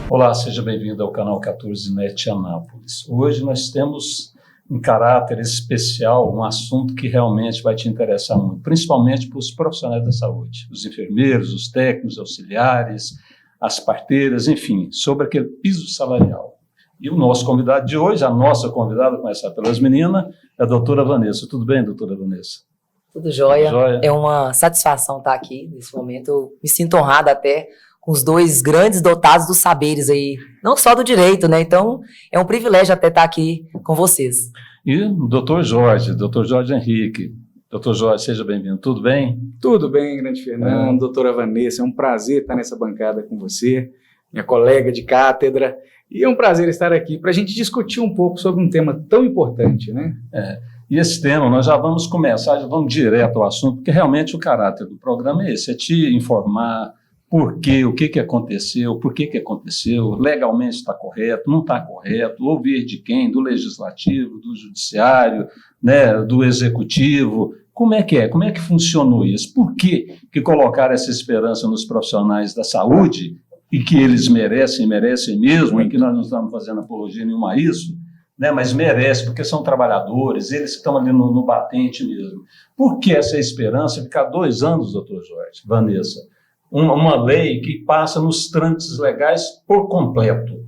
Olá, seja bem-vindo ao canal 14 NET Anápolis. Hoje nós temos, em caráter especial, um assunto que realmente vai te interessar muito, principalmente para os profissionais da saúde, os enfermeiros, os técnicos, auxiliares, as parteiras, enfim, sobre aquele piso salarial. E o nosso convidado de hoje, a nossa convidada, começar pelas meninas, é a doutora Vanessa. Tudo bem, doutora Vanessa? Tudo jóia. Tudo jóia. É uma satisfação estar aqui nesse momento. Eu me sinto honrada até com os dois grandes dotados dos saberes aí, não só do direito, né? Então, é um privilégio até estar aqui com vocês. E o doutor Jorge Henrique. Doutor Jorge, seja bem-vindo. Tudo bem? Tudo bem, grande Fernando, doutora Vanessa. É um prazer estar nessa bancada com você, minha colega de cátedra. E é um prazer estar aqui para a gente discutir um pouco sobre um tema tão importante, né? E esse tema, nós já vamos começar, já vamos direto ao assunto, porque realmente o caráter do programa é esse, é te informar por quê, o que aconteceu, por que aconteceu, legalmente está correto, não está correto, ouvir de quem? Do legislativo, do judiciário, né, do executivo. Como é que funcionou isso? Por que colocaram essa esperança nos profissionais da saúde, e que eles merecem mesmo, e que nós não estamos fazendo apologia nenhuma a isso, né, mas merecem, porque são trabalhadores, eles que estão ali no batente mesmo. Por que essa esperança ficar 2 anos, doutor Jorge, Vanessa? Uma lei que passa nos trâmites legais por completo.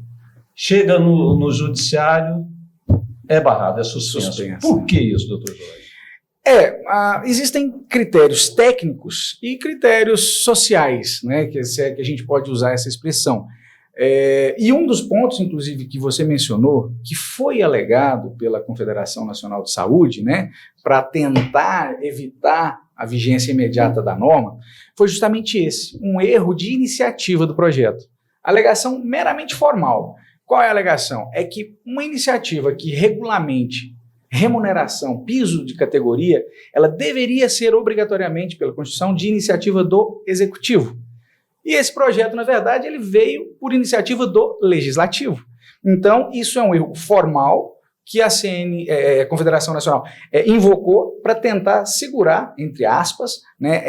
Chega no judiciário, é barrado, é suspenso. Por que isso, doutor Jorge? Existem critérios técnicos e critérios sociais, né, que a gente pode usar essa expressão. E um dos pontos, inclusive, que você mencionou, que foi alegado pela Confederação Nacional de Saúde, né, para tentar evitar a vigência imediata da norma, foi justamente esse, um erro de iniciativa do projeto. Alegação meramente formal. Qual é a alegação? É que uma iniciativa que regulamente remuneração, piso de categoria, ela deveria ser obrigatoriamente, pela Constituição, de iniciativa do Executivo. E esse projeto, na verdade, ele veio por iniciativa do Legislativo. Então, isso é um erro formal que a Confederação Nacional invocou para tentar segurar, entre aspas, né,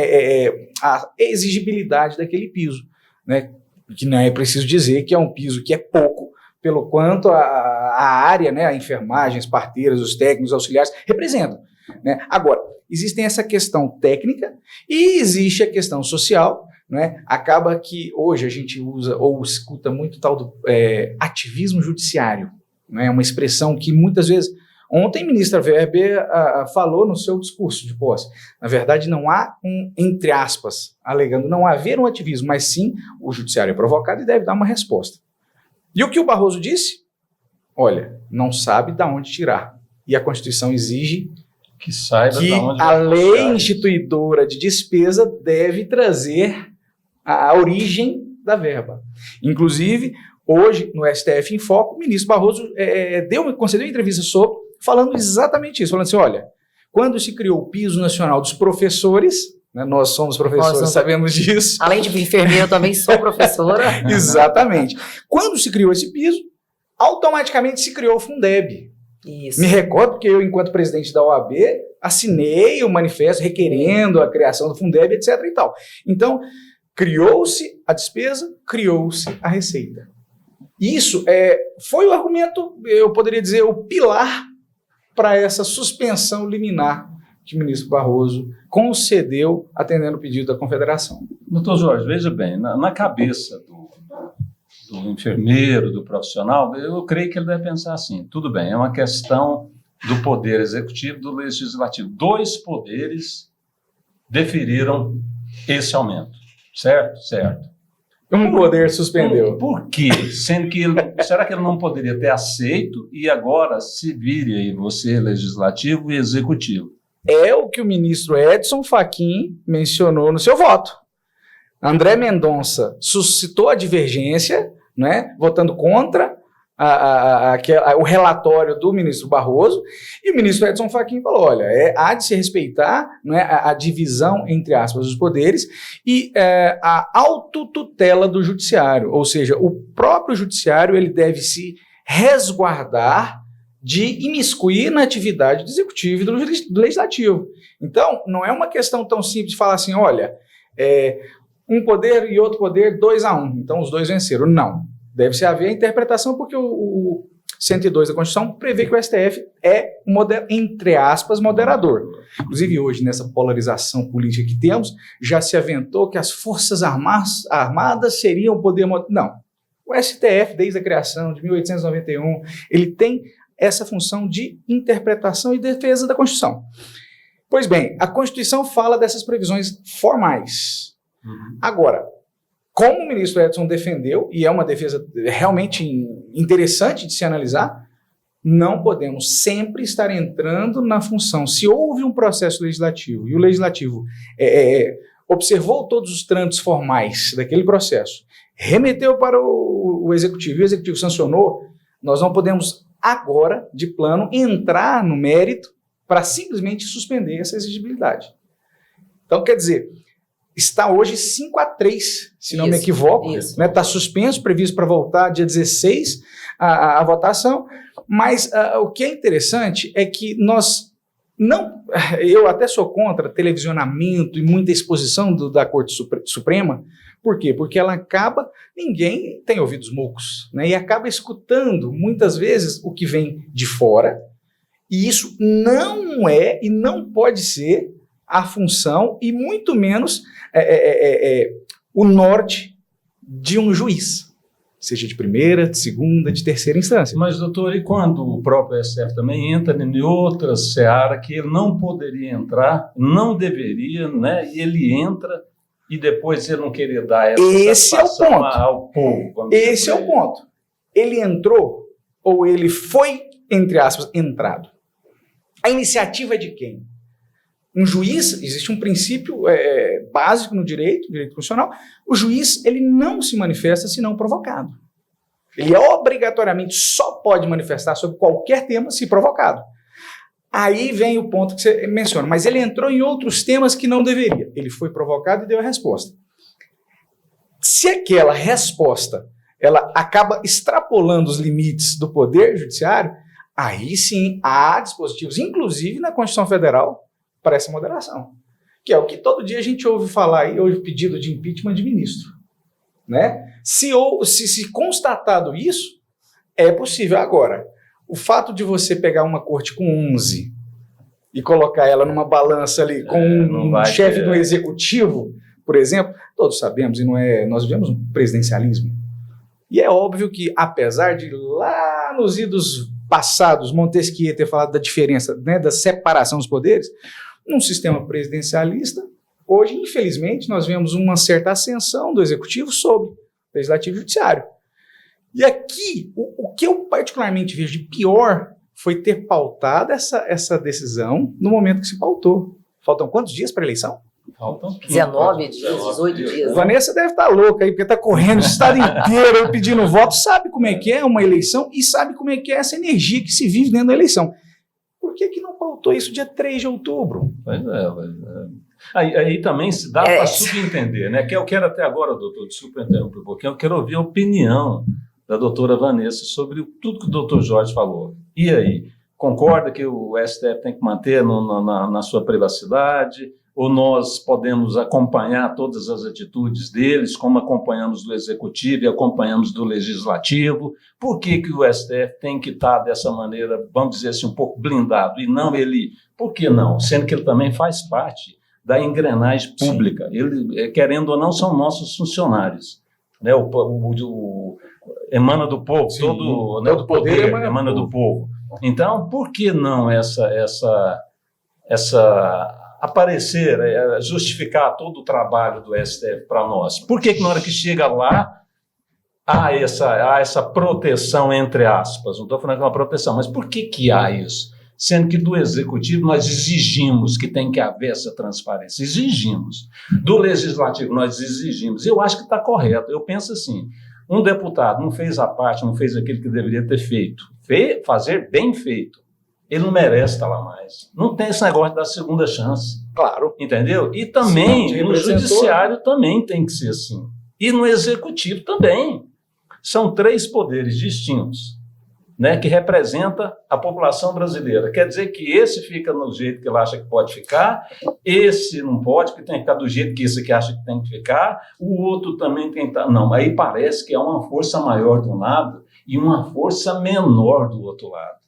a exigibilidade daquele piso, né, que não é preciso dizer que é um piso que é pouco, pelo quanto a área, né, a enfermagem, as parteiras, os técnicos, os auxiliares representam, né? Agora, existe essa questão técnica e existe a questão social, né? Acaba que hoje a gente usa ou escuta muito tal do ativismo judiciário, né? Uma expressão que muitas vezes, ontem a ministra Weber falou no seu discurso de posse, na verdade não há entre aspas, alegando não haver um ativismo, mas sim o judiciário é provocado e deve dar uma resposta. E o que o Barroso disse? Olha, não sabe de onde tirar. E a Constituição exige que saiba de onde a lei instituidora de despesa deve trazer a origem da verba. Inclusive, hoje, no STF em Foco, o ministro Barroso concedeu uma entrevista falando exatamente isso, falando assim, olha, quando se criou o piso nacional dos professores, né, nós somos professores, sabemos disso. Além de enfermeira, eu também sou professora. Exatamente. Quando se criou esse piso, automaticamente se criou o Fundeb. Isso. Me recordo que eu, enquanto presidente da OAB, assinei o manifesto requerendo a criação do Fundeb, etc. e tal. Então, criou-se a despesa, criou-se a receita. Isso foi o argumento, eu poderia dizer, o pilar para essa suspensão liminar que o ministro Barroso concedeu atendendo o pedido da Confederação. Doutor Jorge, veja bem, na cabeça do enfermeiro, do profissional, eu creio que ele deve pensar assim, tudo bem, é uma questão do poder executivo e do legislativo. 2 poderes deferiram esse aumento, certo? Certo. Um poder suspendeu. Por quê? Sendo que será que ele não poderia ter aceito e agora se vire aí você, legislativo e executivo? É o que o ministro Edson Fachin mencionou no seu voto. André Mendonça suscitou a divergência, né, votando contra o relatório do ministro Barroso, e o ministro Edson Fachin falou, olha, há de se respeitar, né, a divisão, entre aspas, dos poderes e a autotutela do judiciário, ou seja, o próprio judiciário ele deve se resguardar de imiscuir na atividade do executivo e do legislativo. Então, não é uma questão tão simples de falar assim, olha, um poder e outro poder 2-1, então os dois venceram. Não. Deve-se haver a interpretação, porque o 102 da Constituição prevê que o STF é, entre aspas, moderador. Inclusive, hoje, nessa polarização política que temos, já se aventou que as Forças Armadas seriam o poder moderador. Não. O STF, desde a criação de 1891, ele tem essa função de interpretação e defesa da Constituição. Pois bem, a Constituição fala dessas previsões formais. Agora, como o ministro Edson defendeu, e é uma defesa realmente interessante de se analisar, não podemos sempre estar entrando na função. Se houve um processo legislativo e o legislativo observou todos os trâmites formais daquele processo, remeteu para o executivo e o executivo sancionou, nós não podemos agora, de plano, entrar no mérito para simplesmente suspender essa exigibilidade. Então, quer dizer, está hoje 5-3, se não me equivoco, né? Está suspenso, previsto para voltar dia 16 a votação, mas o que é interessante é que nós não, eu até sou contra televisionamento e muita exposição da Corte Suprema. Por quê? Porque ela acaba, ninguém tem ouvidos moucos, né? E acaba escutando muitas vezes o que vem de fora, e isso não é e não pode ser a função e muito menos o norte de um juiz, seja de primeira, de segunda, de terceira instância. Mas, doutor, e quando o próprio STF também entra em outra seara que ele não poderia entrar, não deveria, né? E ele entra e depois ele não querer dar essa satisfação ao povo. Esse é o ponto. Ele entrou ou ele foi, entre aspas, entrado? A iniciativa é de quem? Um juiz, existe um princípio básico no direito constitucional, o juiz ele não se manifesta se não provocado. Ele obrigatoriamente só pode manifestar sobre qualquer tema se provocado. Aí vem o ponto que você menciona, mas ele entrou em outros temas que não deveria. Ele foi provocado e deu a resposta. Se aquela resposta ela acaba extrapolando os limites do poder judiciário, aí sim há dispositivos, inclusive na Constituição Federal, para essa moderação, que é o que todo dia a gente ouve falar aí, hoje pedido de impeachment de ministro, né? Se constatado isso, é possível. Agora, o fato de você pegar uma corte com 11 e colocar ela numa balança ali com um chefe do executivo, por exemplo, todos sabemos, e não é, nós vivemos um presidencialismo, e é óbvio que, apesar de lá nos idos passados Montesquieu ter falado da diferença, né, da separação dos poderes, num sistema presidencialista, hoje, infelizmente, nós vemos uma certa ascensão do executivo sobre o legislativo e judiciário. E aqui, o que eu particularmente vejo de pior foi ter pautado essa decisão no momento que se pautou. Faltam quantos dias para a eleição? Faltam 19 dias, 18 dias. Vanessa deve estar louca aí, porque está correndo o estado inteiro pedindo voto, sabe como é que é uma eleição e sabe como é que é essa energia que se vive dentro da eleição. Por que não pautou isso dia 3 de outubro? Pois é. Aí também se dá para subentender, né? Que eu quero até agora, doutor, desculpa interromper um pouquinho, eu quero ouvir a opinião da doutora Vanessa sobre tudo que o doutor Jorge falou. E aí, concorda que o STF tem que manter na sua privacidade? Ou nós podemos acompanhar todas as atitudes deles, como acompanhamos do Executivo e acompanhamos do Legislativo? Por que o STF tem que estar dessa maneira, vamos dizer assim, um pouco blindado? E não ele... Por que não? Sendo que ele também faz parte da engrenagem pública. Ele, querendo ou não, são nossos funcionários. Né? Emana do povo, todo o poder emana do povo. Então, por que não essa aparecer, justificar todo o trabalho do STF para nós? Por que na hora que chega lá há essa proteção, entre aspas? Não estou falando que é uma proteção, mas por que há isso? Sendo que do Executivo nós exigimos que tem que haver essa transparência. Exigimos. Do Legislativo nós exigimos. Eu acho que está correto. Eu penso assim, um deputado não fez a parte, não fez aquilo que deveria ter feito. Fazer bem feito. Ele não merece estar lá mais. Não tem esse negócio da segunda chance. Claro. Entendeu? E também, no Judiciário também tem que ser assim. E no Executivo também. São 3 poderes distintos. né, que representa a população brasileira. Quer dizer que esse fica no jeito que ele acha que pode ficar, esse não pode, que tem que ficar do jeito que esse aqui acha que tem que ficar, o outro também tem que estar... Não, aí parece que é uma força maior de um lado e uma força menor do outro lado.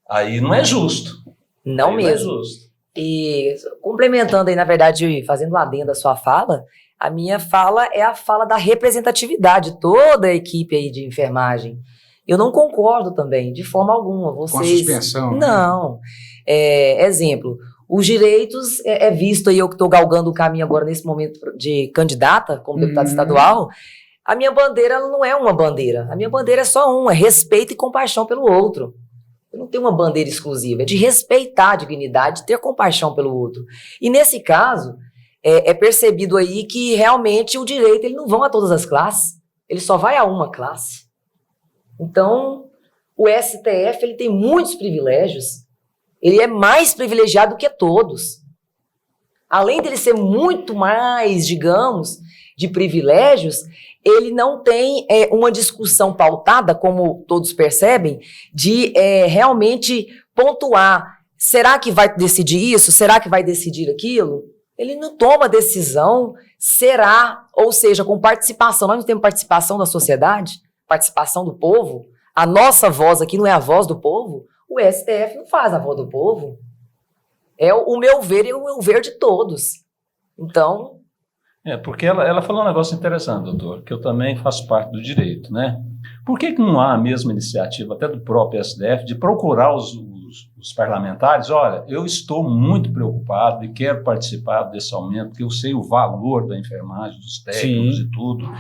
Aí não é justo. Não aí mesmo. Não é justo. E complementando aí, na verdade, fazendo um adendo à sua fala, a minha fala é a fala da representatividade, toda a equipe aí de enfermagem. Eu não concordo também, de forma alguma. Vocês... Com a suspensão? Não. Exemplo, os direitos é visto aí, eu que estou galgando o caminho agora nesse momento de candidata como deputada estadual, a minha bandeira ela não é uma bandeira. A minha bandeira é só uma, é respeito e compaixão pelo outro. Eu não tenho uma bandeira exclusiva, é de respeitar a dignidade, ter compaixão pelo outro. E nesse caso, é percebido aí que realmente o direito ele não vai a todas as classes, ele só vai a uma classe. Então, o STF ele tem muitos privilégios, ele é mais privilegiado que todos. Além dele ser muito mais, digamos, de privilégios, ele não tem uma discussão pautada, como todos percebem, de realmente pontuar. Será que vai decidir isso? Será que vai decidir aquilo? Ele não toma decisão, será, ou seja, com participação. Nós não temos participação da sociedade, participação do povo. A nossa voz aqui não é a voz do povo. O STF não faz a voz do povo. É o meu ver e o meu ver de todos. Então... Porque ela falou um negócio interessante, doutor, que eu também faço parte do direito, né? Por que não há a mesma iniciativa, até do próprio STF, de procurar os parlamentares? Olha, eu estou muito preocupado e quero participar desse aumento, porque eu sei o valor da enfermagem, dos técnicos e tudo.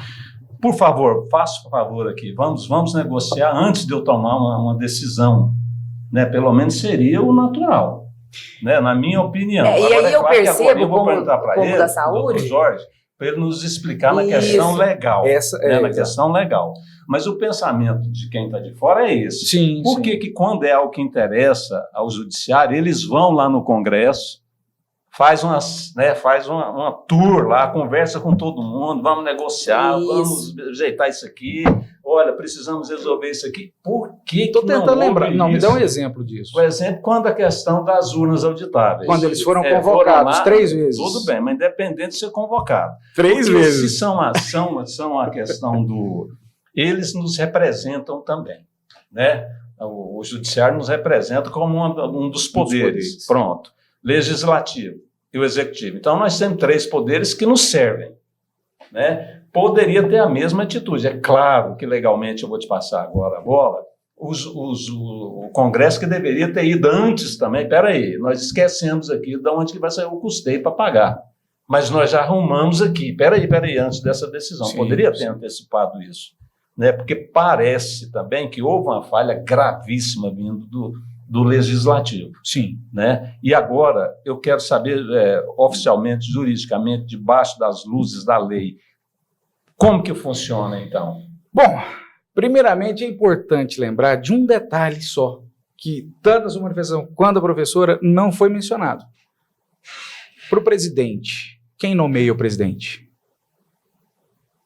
Por favor, faça o favor aqui, vamos negociar antes de eu tomar uma decisão, né? Pelo menos seria o natural, né? Na minha opinião. E agora, aí eu claro percebo, eu vou perguntar para ele, da saúde, doutor Jorge, para ele nos explicar na questão legal. Na questão legal. Mas o pensamento de quem está de fora é esse. Sim, Por que quando é algo que interessa ao judiciário, eles vão lá no Congresso, faz uma tour lá, conversa com todo mundo, vamos negociar, vamos ajeitar isso aqui, olha, precisamos resolver isso aqui. Por que Estou tentando lembrar. Não, me dá um exemplo disso. Por exemplo, quando a questão das urnas auditáveis. Quando eles foram convocados foram lá, 3 vezes. Tudo bem, mas independente de ser convocado. 3 vezes. Se são a questão do... Eles nos representam também, né? O judiciário nos representa como um dos poderes. Pronto. Legislativo e o executivo. Então, nós temos 3 poderes que nos servem, né? Poderia ter a mesma atitude. É claro que, legalmente, eu vou te passar agora a bola, o Congresso que deveria ter ido antes também. Espera aí, nós esquecemos aqui de onde que vai sair o custeio para pagar. Mas nós já arrumamos aqui. Espera aí, antes dessa decisão. Poderia ter antecipado isso, né? Porque parece também que houve uma falha gravíssima vindo do Legislativo. Sim. Né? E agora eu quero saber, oficialmente, juridicamente, debaixo das luzes da lei, como que funciona, então? Bom, primeiramente é importante lembrar de um detalhe só, que tanto a sua manifestação quanto a professora não foi mencionado. Para o presidente, quem nomeia o presidente?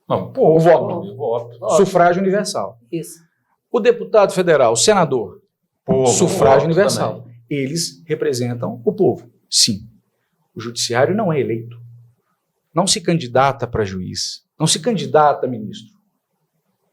Não, o voto. Sufrágio universal. Isso. O deputado federal, o senador, sufrágio universal. Também. Eles representam o povo. Sim. O judiciário não é eleito. Não se candidata para juiz. Não se candidata a ministro.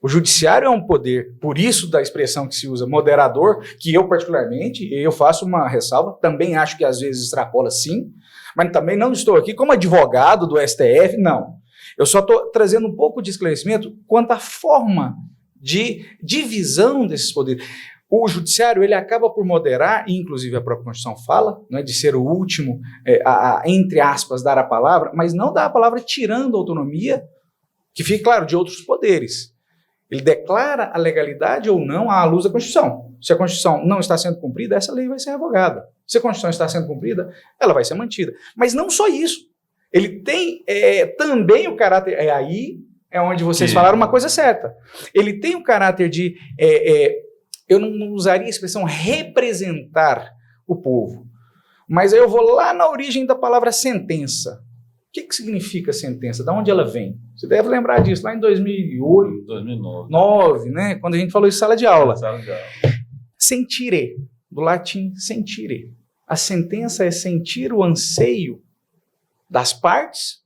O judiciário é um poder, por isso da expressão que se usa, moderador, que eu particularmente, eu faço uma ressalva, também acho que às vezes extrapola sim, mas também não estou aqui como advogado do STF, não. Eu só estou trazendo um pouco de esclarecimento quanto à forma de divisão desses poderes. O judiciário, ele acaba por moderar, e inclusive a própria Constituição fala, né, de ser o último, entre aspas, dar a palavra, mas não dar a palavra tirando a autonomia, que fique claro, de outros poderes. Ele declara a legalidade ou não à luz da Constituição. Se a Constituição não está sendo cumprida, essa lei vai ser revogada. Se a Constituição está sendo cumprida, ela vai ser mantida. Mas não só isso. Ele tem também o caráter... Aí é onde vocês falaram uma coisa certa. Ele tem o caráter de... eu não usaria a expressão representar o povo. Mas aí eu vou lá na origem da palavra sentença. O que significa sentença? De onde ela vem? Você deve lembrar disso, lá em 2008, 2009, né? Quando a gente falou em sala de aula. Sentire, do latim sentire. A sentença é sentir o anseio das partes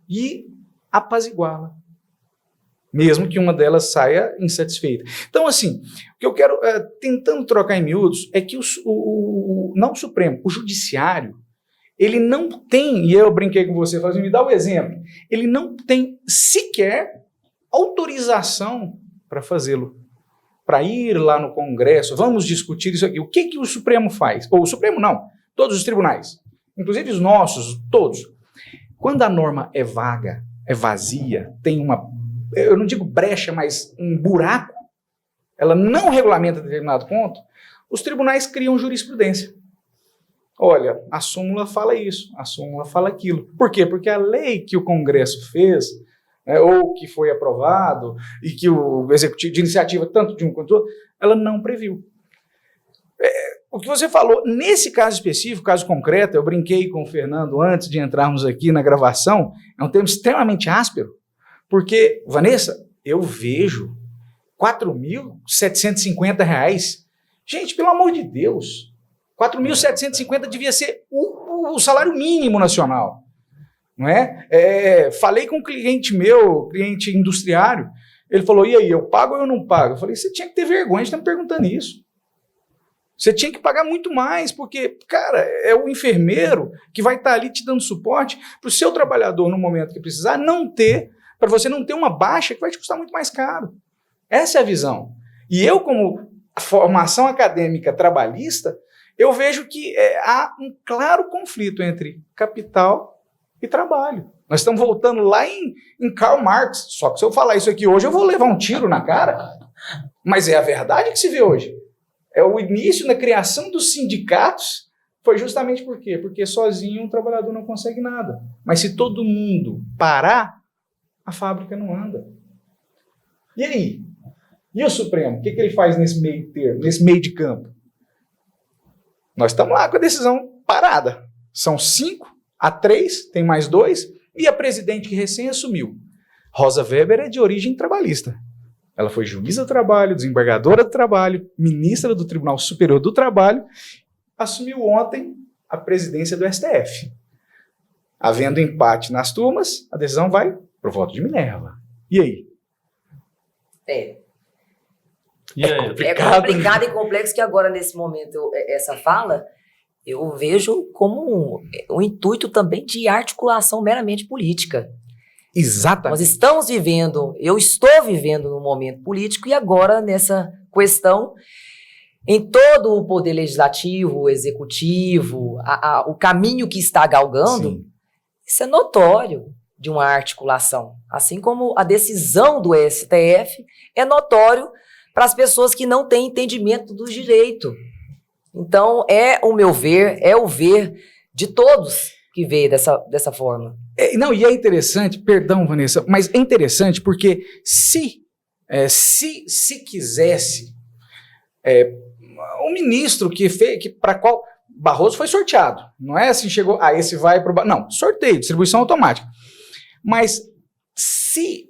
e apaziguá-la, mesmo que uma delas saia insatisfeita. Então, assim, o que eu quero, tentando trocar em miúdos, é que não o Supremo, o Judiciário, ele não tem, e eu brinquei com você, falei, me dá o exemplo, ele não tem sequer autorização para fazê-lo, para ir lá no Congresso, vamos discutir isso aqui. O que o Supremo faz? Ou o Supremo não, todos os tribunais, inclusive os nossos, todos. Quando a norma é vaga, é vazia, tem uma, eu não digo brecha, mas um buraco, ela não regulamenta determinado ponto, os tribunais criam jurisprudência. Olha, a súmula fala isso, a súmula fala aquilo. Por quê? Porque a lei que o Congresso fez, ou que foi aprovado, e que o Executivo de iniciativa, tanto de um quanto do outro, ela não previu. O que você falou, nesse caso específico, caso concreto, eu brinquei com o Fernando antes de entrarmos aqui na gravação, é um termo extremamente áspero, porque, Vanessa, eu vejo R$ 4.750. Gente, pelo amor de Deus, 4.750 devia ser o salário mínimo nacional, não é? Falei com um cliente meu, cliente industriário, ele falou, e aí, eu pago ou eu não pago? Eu falei, você tinha que ter vergonha de estar me perguntando isso. Você tinha que pagar muito mais, porque, cara, é o enfermeiro que vai estar ali te dando suporte para o seu trabalhador, no momento que precisar, para você não ter uma baixa que vai te custar muito mais caro. Essa é a visão. E eu, como formação acadêmica trabalhista, eu vejo que há um claro conflito entre capital e trabalho. Nós estamos voltando lá em Karl Marx, só que se eu falar isso aqui hoje, eu vou levar um tiro na cara, mas é a verdade que se vê hoje. O início na criação dos sindicatos foi justamente por quê? Porque sozinho um trabalhador não consegue nada. Mas se todo mundo parar, a fábrica não anda. E aí? E o Supremo? O que ele faz nesse meio termo, nesse meio de campo? Nós estamos lá com a decisão parada. São 5-3, tem mais 2, e a presidente que recém assumiu. Rosa Weber é de origem trabalhista. Ela foi juíza do trabalho, desembargadora do trabalho, ministra do Tribunal Superior do Trabalho, assumiu ontem a presidência do STF. Havendo empate nas turmas, a decisão vai para o voto de Minerva. E aí? E aí? É complicado e complexo que agora, nesse momento, essa fala, eu vejo como um intuito também de articulação meramente política. Exatamente. Nós estamos vivendo, eu estou vivendo num momento político e agora nessa questão, em todo o poder legislativo, o executivo, o caminho que está galgando, sim, isso é notório de uma articulação. Assim como a decisão do STF é notório para as pessoas que não têm entendimento do direito. Então, é o meu ver, é o ver de todos que vê dessa forma. E é interessante, perdão, Vanessa, mas é interessante porque se quisesse, o ministro para qual Barroso foi sorteado, não é assim, chegou, esse vai para o... Não, sorteio, distribuição automática. Mas se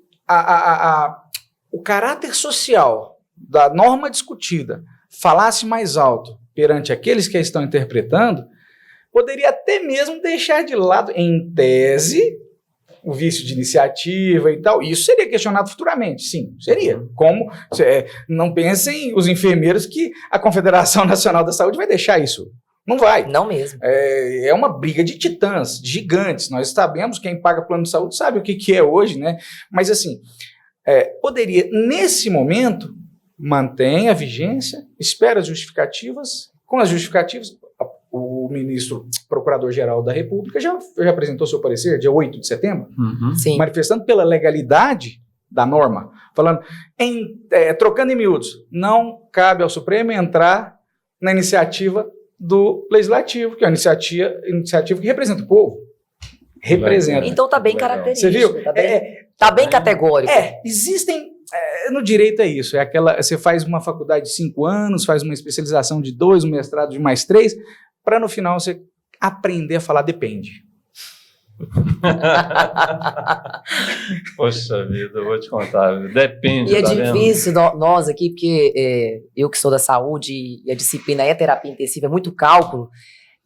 o caráter social da norma discutida falasse mais alto perante aqueles que a estão interpretando, poderia até mesmo deixar de lado, em tese, o vício de iniciativa e tal. Isso seria questionado futuramente, sim, seria. Como, não pensem os enfermeiros que a Confederação Nacional da Saúde vai deixar isso. Não vai. Não mesmo. É uma briga de titãs, de gigantes. Nós sabemos, quem paga plano de saúde sabe o que é hoje, né? Mas assim, poderia, nesse momento, mantém a vigência, espera as justificativas, com as justificativas, o ministro procurador-geral da República já apresentou seu parecer, dia 8 de setembro, Sim, manifestando pela legalidade da norma, falando, trocando em miúdos, não cabe ao Supremo entrar na iniciativa do Legislativo, que é uma iniciativa que representa o povo. Representa. então está bem característico. Você viu? Tá bem categórico. Existem... no direito é isso, você faz uma faculdade de 5 anos, faz uma especialização de 2, um mestrado de mais 3, para no final você aprender a falar depende. Poxa vida, eu vou te contar. Depende. E é tá vendo? difícil nós aqui, porque eu que sou da saúde e a disciplina é terapia intensiva, é muito cálculo.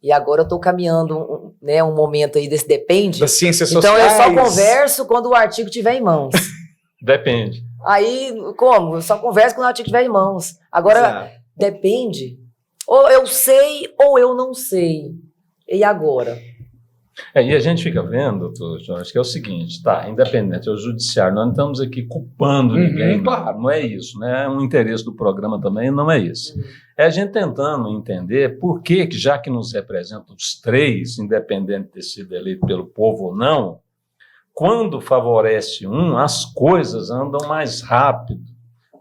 E agora eu estou caminhando um momento aí desse depende. Das ciências então sociais. eu só converso quando o artigo estiver em mãos. Depende. Aí, como? Eu só converso quando o artigo estiver em mãos. Agora, Exato. depende. Ou eu sei ou eu não sei. E agora? E a gente fica vendo, doutor Jorge, que é o seguinte, tá, independente, é o judiciário, nós não estamos aqui culpando ninguém, claro. não é isso, né? Um interesse do programa também não é esse. É a gente tentando entender por que, já que nos representam os três, independente de ter sido eleito pelo povo ou não, quando favorece um, as coisas andam mais rápido,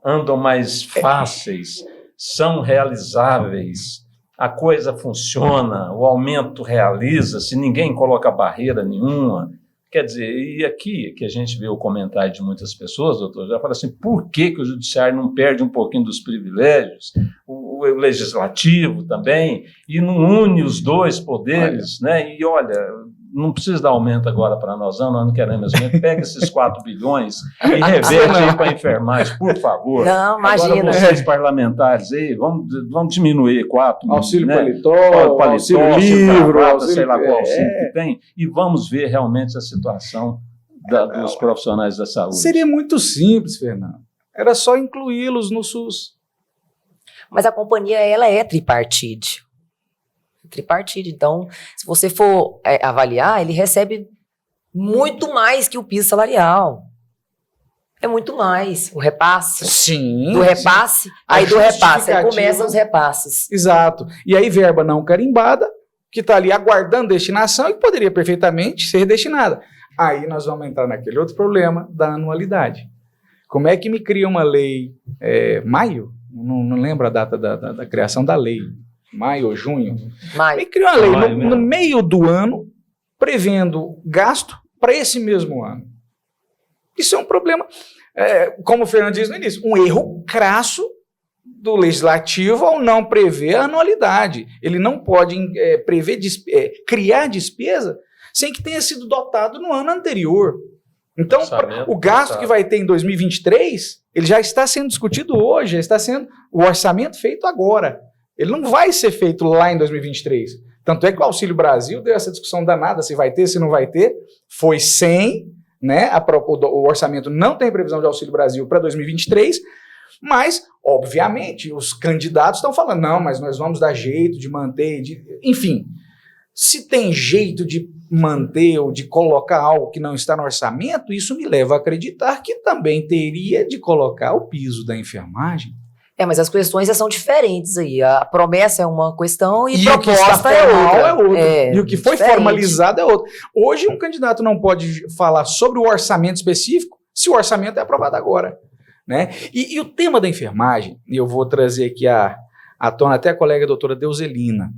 andam mais fáceis, são realizáveis, a coisa funciona, o aumento realiza-se, ninguém coloca barreira nenhuma. Quer dizer, e aqui que a gente vê o comentário de muitas pessoas, doutor, já fala assim, por que o judiciário não perde um pouquinho dos privilégios, o legislativo também, e não une os dois poderes, né? E olha, não precisa dar aumento agora para nós não queremos mesmo. Pega esses 4 bilhões e reverte aí para a enfermagem, por favor. Não, imagina. Agora vocês parlamentares aí, vamos diminuir 4. Auxílio né? paletó, auxílio livro, gravata, sei lá qual auxílio que tem, e vamos ver realmente a situação dos profissionais da saúde. Seria muito simples, Fernando. Era só incluí-los no SUS. Mas a companhia, ela é tripartite. Então, se você for avaliar, ele recebe muito mais que o piso salarial. É muito mais. O repasse. Sim. Do repasse, aí do repasse. Aí começam os repasses. Exato. E aí verba não carimbada, que está ali aguardando destinação e que poderia perfeitamente ser destinada. Aí nós vamos entrar naquele outro problema da anualidade. Como é que me cria uma lei, maio? Não lembro a data da criação da lei. Maio ou junho? Maio. Me criou uma lei no meio do ano, prevendo gasto para esse mesmo ano. Isso é um problema, como o Fernando disse no início, um erro crasso do legislativo ao não prever a anualidade. Ele não pode criar despesa sem que tenha sido dotado no ano anterior. Então, o gasto que vai ter em 2023, ele já está sendo discutido hoje, já está sendo o orçamento feito agora. Ele não vai ser feito lá em 2023. Tanto é que o Auxílio Brasil deu essa discussão danada, se vai ter, se não vai ter. Foi sem, né? O orçamento não tem previsão de Auxílio Brasil para 2023, mas, obviamente, os candidatos estão falando, não, mas nós vamos dar jeito de manter, enfim. Se tem jeito de manter ou de colocar algo que não está no orçamento, isso me leva a acreditar que também teria de colocar o piso da enfermagem. Mas as questões já são diferentes aí. A promessa é uma questão e proposta o que está formal é outra. E o que foi diferente. formalizado é outro. Hoje, um candidato não pode falar sobre o orçamento específico se o orçamento é aprovado agora. Né? E o tema da enfermagem, e eu vou trazer aqui à tona até a colega doutora Deuselina.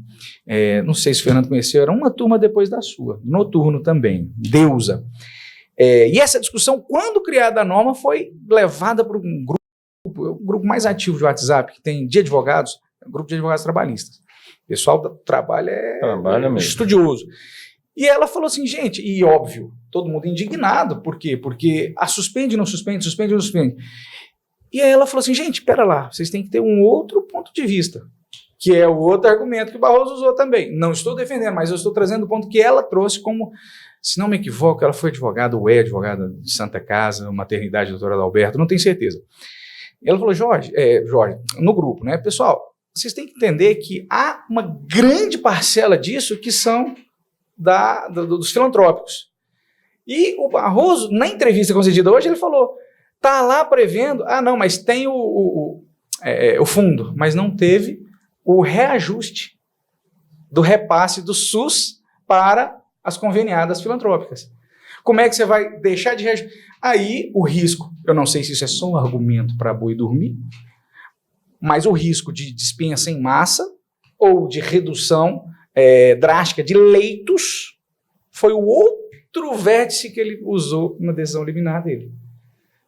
Não sei se o Fernando conheceu, era uma turma depois da sua, noturno também, Deusa. E essa discussão, quando criada a norma, foi levada para um grupo mais ativo de WhatsApp, que tem de advogados, grupo de advogados trabalhistas. O pessoal do trabalho é estudioso. E ela falou assim, gente, e óbvio, todo mundo indignado, por quê? Porque suspende, não suspende, suspende, não suspende. E aí ela falou assim, gente, pera lá, vocês têm que ter um outro ponto de vista, que é o outro argumento que o Barroso usou também. Não estou defendendo, mas eu estou trazendo o ponto que ela trouxe como, se não me equivoco, ela foi advogada, ou é advogada de Santa Casa, maternidade doutora Adalberto, não tenho certeza. E ela falou, Jorge, no grupo, né, pessoal, vocês têm que entender que há uma grande parcela disso que são dos filantrópicos. E o Barroso, na entrevista concedida hoje, ele falou, tá lá prevendo, não, mas tem o fundo, mas não teve o reajuste do repasse do SUS para as conveniadas filantrópicas. Como é que você vai deixar de reagir? Aí o risco, eu não sei se isso é só um argumento para boi dormir, mas o risco de dispensa em massa ou de redução drástica de leitos foi o outro vértice que ele usou na decisão liminar dele.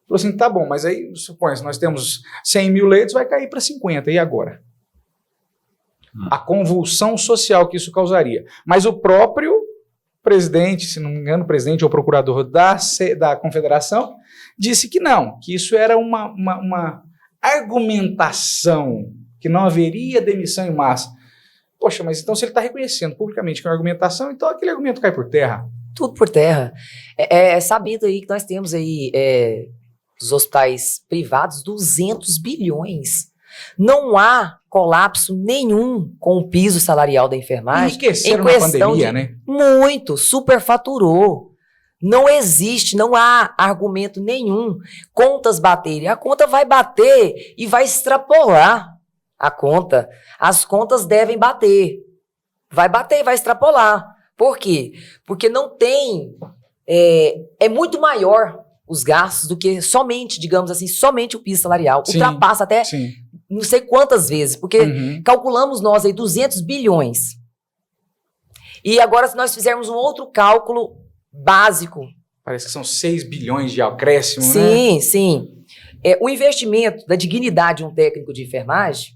Falou assim, tá bom, mas aí, supõe, se nós temos 100 mil leitos, vai cair para 50, e agora? A convulsão social que isso causaria. Mas o próprio presidente, se não me engano, presidente ou procurador da Confederação, disse que não, que isso era uma argumentação, que não haveria demissão em massa. Poxa, mas então se ele está reconhecendo publicamente que é uma argumentação, então aquele argumento cai por terra. Tudo por terra. É sabido aí que nós temos aí dos hospitais privados 200 bilhões. Não há colapso nenhum com o piso salarial da enfermagem. Enriqueceram na pandemia, né? Muito, superfaturou. Não existe, não há argumento nenhum. Contas baterem. A conta vai bater e vai extrapolar a conta. As contas devem bater. Vai bater e vai extrapolar. Por quê? Porque não tem... É muito maior os gastos do que somente, digamos assim, somente o piso salarial. Sim, ultrapassa até sim. não sei quantas vezes, porque calculamos nós aí 200 bilhões. E agora, se nós fizermos um outro cálculo básico... Parece que são 6 bilhões de acréscimo, né? Sim, sim. O investimento da dignidade de um técnico de enfermagem,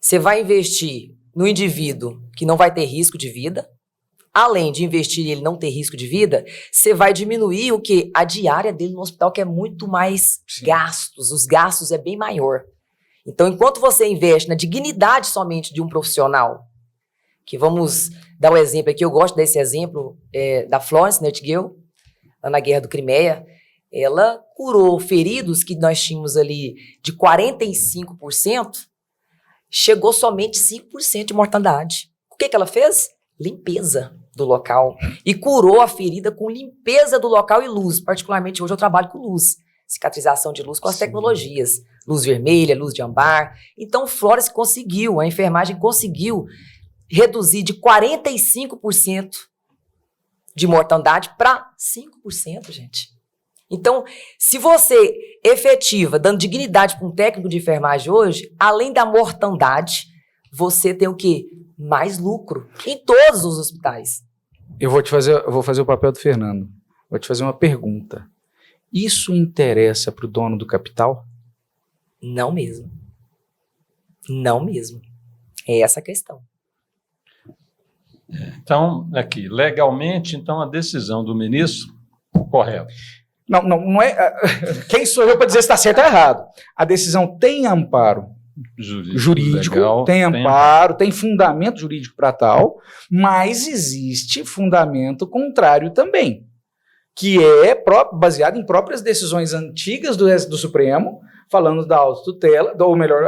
você vai investir no indivíduo que não vai ter risco de vida. Além de investir em ele não ter risco de vida, você vai diminuir o quê? A diária dele no hospital, que é muito mais gastos. Os gastos é bem maior. Então, enquanto você investe na dignidade somente de um profissional, que vamos dar um exemplo aqui, eu gosto desse exemplo da Florence Nightingale, lá na Guerra do Crimeia, ela curou feridos que nós tínhamos ali de 45%, chegou somente 5% de mortandade. O que ela fez? Limpeza do local. E curou a ferida com limpeza do local e luz. Particularmente hoje eu trabalho com luz. Cicatrização de luz com as tecnologias. Luz vermelha, luz de ambar. Então Florence conseguiu, a enfermagem conseguiu reduzir de 45% de mortandade para 5%, gente. Então, se você efetiva, dando dignidade para um técnico de enfermagem hoje, além da mortandade, você tem o quê? Mais lucro em todos os hospitais. Eu vou fazer o papel do Fernando. Vou te fazer uma pergunta. Isso interessa para o dono do capital? Não mesmo. Não mesmo. É essa a questão. Então, aqui, legalmente, então a decisão do ministro, correto. Não é... Quem sou eu para dizer se está certo ou errado? A decisão tem amparo jurídico, legal, tem amparo, tem fundamento jurídico para tal, mas existe fundamento contrário também, que é baseado em próprias decisões antigas do Supremo, falando da autotutela, ou melhor,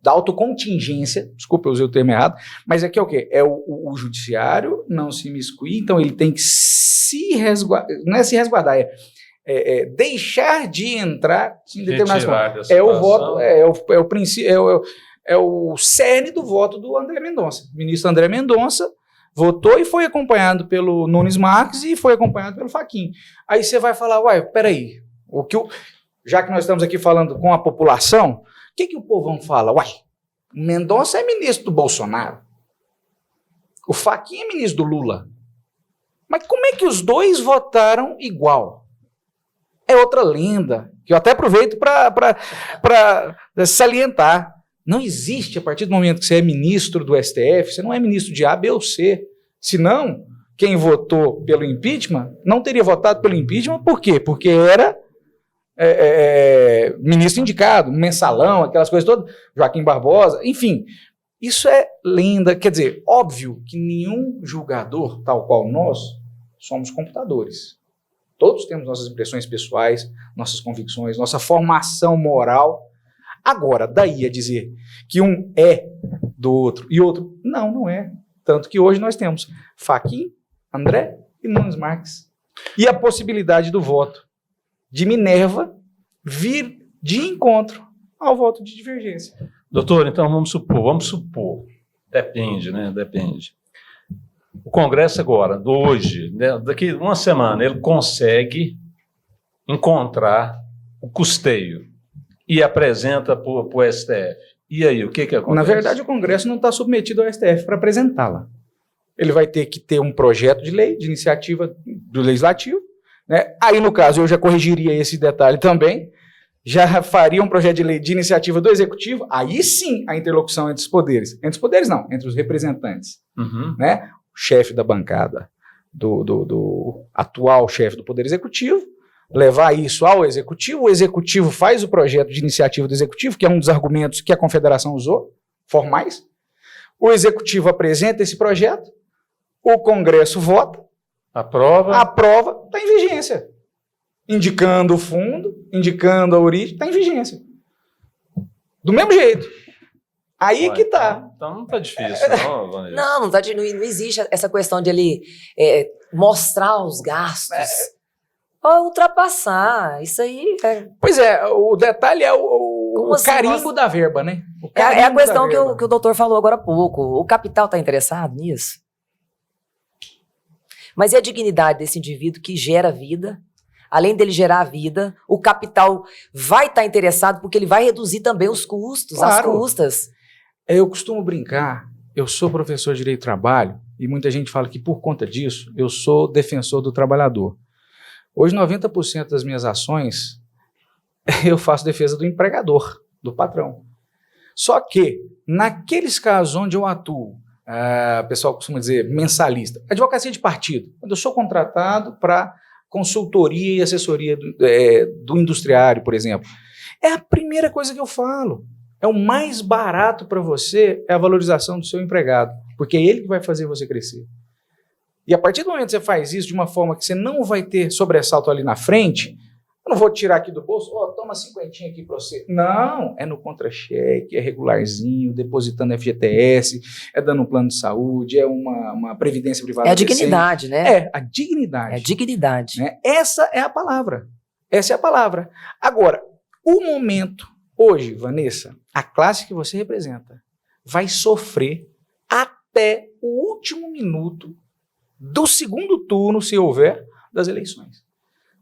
da autocontingência, desculpa, eu usei o termo errado, mas aqui é o quê? É o judiciário não se imiscuir, então ele tem que se resguardar, não é se resguardar, deixar de entrar em determinadas formas. É o voto, é o princípio, é o cerne do voto do André Mendonça. O ministro André Mendonça votou e foi acompanhado pelo Nunes Marques e foi acompanhado pelo Fachin. Aí você vai falar, peraí, já que nós estamos aqui falando com a população, o que o povão fala? O Mendonça é ministro do Bolsonaro. O Fachin é ministro do Lula. Mas como é que os dois votaram igual? É outra lenda, que eu até aproveito para salientar. Não existe, a partir do momento que você é ministro do STF, você não é ministro de A, B ou C. Senão, quem votou pelo impeachment não teria votado pelo impeachment, por quê? Porque era ministro indicado, mensalão, aquelas coisas todas, Joaquim Barbosa, enfim. Isso é lenda, quer dizer, óbvio que nenhum julgador, tal qual nós, somos computadores. Todos temos nossas impressões pessoais, nossas convicções, nossa formação moral. Agora, daí a dizer que um é do outro e outro, não é. Tanto que hoje nós temos Fachin, André e Nunes Marques. E a possibilidade do voto de Minerva vir de encontro ao voto de divergência. Doutor, então vamos supor. Depende, né? Depende. O Congresso agora, hoje, né, daqui a uma semana, ele consegue encontrar o custeio e apresenta para o STF. E aí, o que acontece? Na verdade, o Congresso não está submetido ao STF para apresentá-la. Ele vai ter que ter um projeto de lei, de iniciativa do Legislativo, né? Aí, no caso, eu já corrigiria esse detalhe também, já faria um projeto de lei de iniciativa do Executivo, aí sim a interlocução entre os poderes. Entre os poderes não, entre os representantes. Uhum. Né? O chefe da bancada, do atual chefe do Poder Executivo, levar isso ao Executivo, o Executivo faz o projeto de iniciativa do Executivo, que é um dos argumentos que a Confederação usou, formais, o Executivo apresenta esse projeto, o Congresso vota, aprova, está em vigência. Indicando o fundo, indicando a origem, está em vigência. Do mesmo jeito. Aí que tá. Então não tá difícil, não, Vanessa. Não existe essa questão de ele mostrar os gastos. Ou ultrapassar. Isso aí Pois é, o detalhe é o assim, carimbo da verba, né? É a questão que o doutor falou agora há pouco. O capital está interessado nisso? Mas e a dignidade desse indivíduo que gera vida? Além dele gerar a vida, o capital vai estar interessado porque ele vai reduzir também os custos, as custas. Eu costumo brincar, eu sou professor de Direito do Trabalho e muita gente fala que por conta disso eu sou defensor do trabalhador. Hoje 90% das minhas ações eu faço defesa do empregador, do patrão. Só que naqueles casos onde eu atuo, o pessoal costuma dizer mensalista, advocacia de partido, quando eu sou contratado para consultoria e assessoria do industriário, por exemplo, é a primeira coisa que eu falo. É o mais barato para você, é a valorização do seu empregado, porque é ele que vai fazer você crescer. E a partir do momento que você faz isso de uma forma que você não vai ter sobressalto ali na frente, eu não vou tirar aqui do bolso, toma 50 aqui para você. Não, é no contra-cheque, é regularzinho, depositando FGTS, é dando um plano de saúde, é uma previdência privada. É a dignidade, né? É, a dignidade. É a dignidade. Né? Essa é a palavra. Essa é a palavra. Agora, o momento, hoje, Vanessa, a classe que você representa vai sofrer até o último minuto do segundo turno, se houver, das eleições.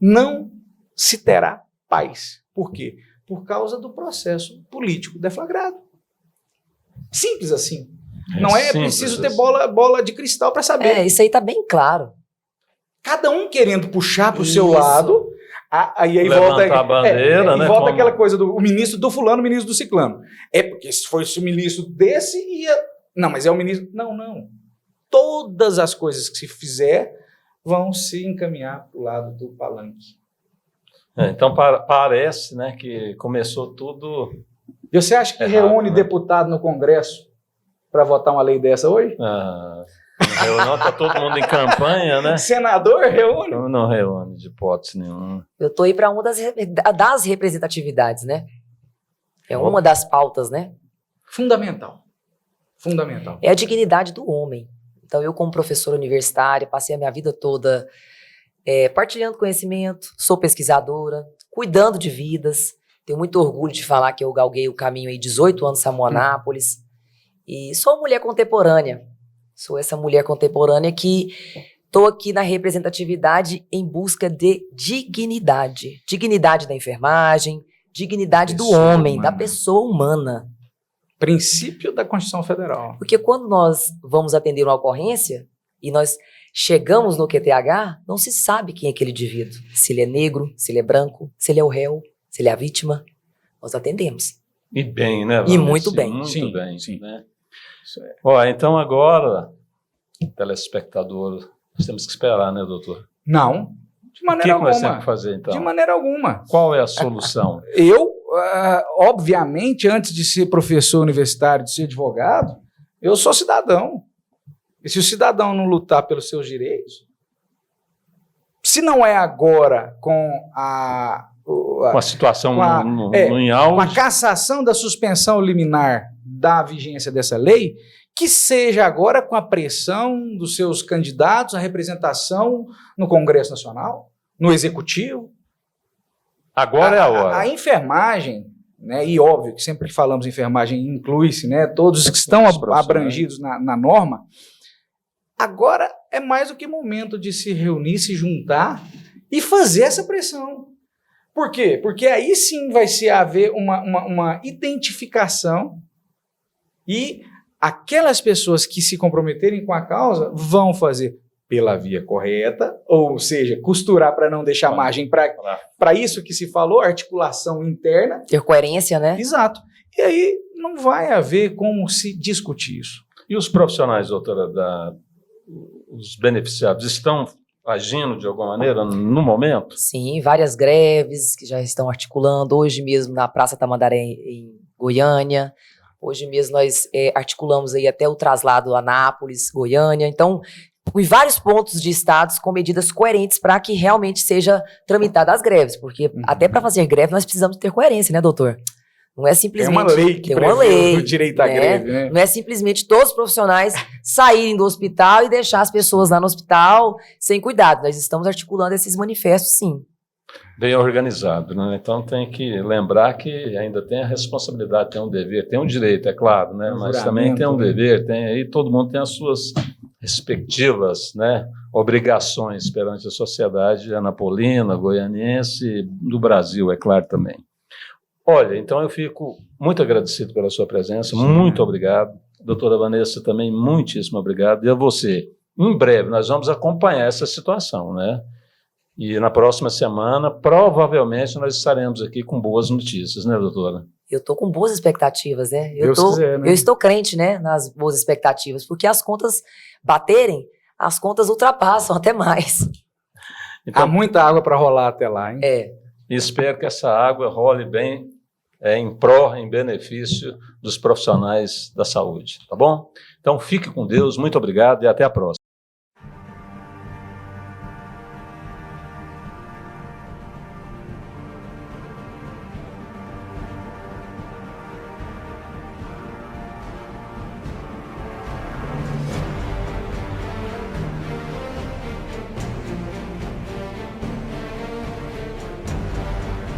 Não se terá paz. Por quê? Por causa do processo político deflagrado. Simples assim. Não é preciso ter bola de cristal para saber. Isso aí está bem claro. Cada um querendo puxar para o seu lado, aí volta a bandeira, né? Volta aquela coisa do ministro do fulano, o ministro do ciclano. É porque se fosse o ministro desse, ia... Não, mas é o ministro... Não. Todas as coisas que se fizer vão se encaminhar para o lado do palanque. Então parece, né, que começou tudo... E você acha que reúne deputado no Congresso para votar uma lei dessa hoje? Não, está todo mundo em campanha, né? Senador reúne? Não reúne, de hipótese nenhuma. Eu estou aí para uma das representatividades, né? É uma das pautas, né? Fundamental. É a dignidade do homem. Então, eu como professora universitária, passei a minha vida toda partilhando conhecimento, sou pesquisadora, cuidando de vidas. Tenho muito orgulho de falar que eu galguei o caminho aí 18 anos Samoa Anápolis. E sou mulher contemporânea. Sou essa mulher contemporânea que estou aqui na representatividade em busca de dignidade. Dignidade da enfermagem, dignidade do homem, da pessoa humana. Princípio da Constituição Federal. Porque quando nós vamos atender uma ocorrência e nós chegamos no QTH, não se sabe quem é aquele indivíduo. Se ele é negro, se ele é branco, se ele é o réu, se ele é a vítima. Nós atendemos. E bem, né? E muito bem. Muito bem. Sim. Né? Então agora, telespectador, nós temos que esperar, né, doutor? Não, de maneira alguma. O que nós temos que fazer, então? De maneira alguma. Qual é a solução? Obviamente, antes de ser professor universitário, de ser advogado, eu sou cidadão. E se o cidadão não lutar pelos seus direitos, se não é agora com a situação em auge, com a cassação da suspensão liminar da vigência dessa lei, que seja agora com a pressão dos seus candidatos à representação no Congresso Nacional, no Executivo. Agora é a hora. A enfermagem, né, e óbvio que sempre que falamos enfermagem inclui-se, né, todos que estão abrangidos na norma, agora é mais do que momento de se reunir, se juntar e fazer essa pressão. Por quê? Porque aí sim vai se haver uma identificação e aquelas pessoas que se comprometerem com a causa vão fazer pela via correta, ou seja, costurar para não deixar margem para isso que se falou, articulação interna. Ter coerência, né? Exato. E aí não vai haver como se discutir isso. E os profissionais, doutora, os beneficiados estão agindo de alguma maneira no momento? Sim, várias greves que já estão articulando. Hoje mesmo na Praça Tamandaré, em Goiânia. Hoje mesmo nós articulamos aí até o traslado a Anápolis, Goiânia. Então, em vários pontos de estados com medidas coerentes para que realmente seja tramitada as greves. Porque até para fazer greve nós precisamos ter coerência, né, doutor? Não é simplesmente... Tem uma lei que prevê o direito à greve, né? Não é simplesmente todos os profissionais saírem do hospital e deixar as pessoas lá no hospital sem cuidado. Nós estamos articulando esses manifestos, sim. Bem organizado, né? Então tem que lembrar que ainda tem a responsabilidade, tem um dever, tem um direito, é claro, né? Mas também tem um dever, tem aí todo mundo tem as suas respectivas, né, obrigações perante a sociedade anapolina, goianiense, do Brasil, é claro também. Olha, então eu fico muito agradecido pela sua presença, muito obrigado. Doutora Vanessa, também muitíssimo obrigado. E a você, em breve, nós vamos acompanhar essa situação, né? E na próxima semana, provavelmente, nós estaremos aqui com boas notícias, né, doutora? Eu estou com boas expectativas, né? Deus quiser, né? Eu estou crente, né, nas boas expectativas, porque as contas baterem, as contas ultrapassam até mais. Então, há muita água para rolar até lá, hein? E espero que essa água role bem em pró, em benefício dos profissionais da saúde, tá bom? Então, fique com Deus, muito obrigado e até a próxima.